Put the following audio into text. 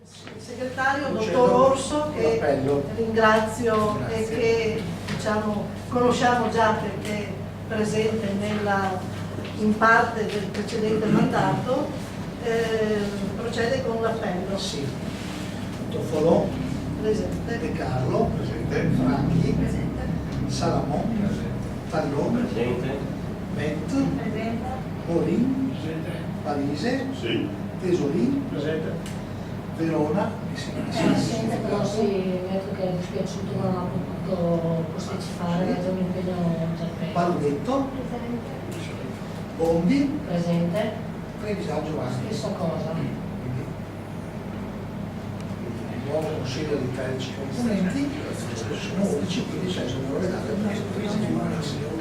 Il segretario, dottor Orso, che ringrazio e che diciamo, conosciamo già perché è presente in parte del precedente mandato, procede con l'appello. Sì. Tofolò, Presente. De Carlo, Presente. Franchi, Presente. Salamon, Tallon, Presente. Met, Presente. Morin, Presente. Palise, Sì. Tesolin, Presente. Verona, Assente, però sì, vedo che è dispiaciuto, non ha potuto posticipare, era già un impegno già preso. Paludetto, Bondi, Presente, Trevisan Giovanni. stessa cosa. Quindi, il nuovo consiglio di 13 componenti sono 11, quindi c'è il numero legale per questo.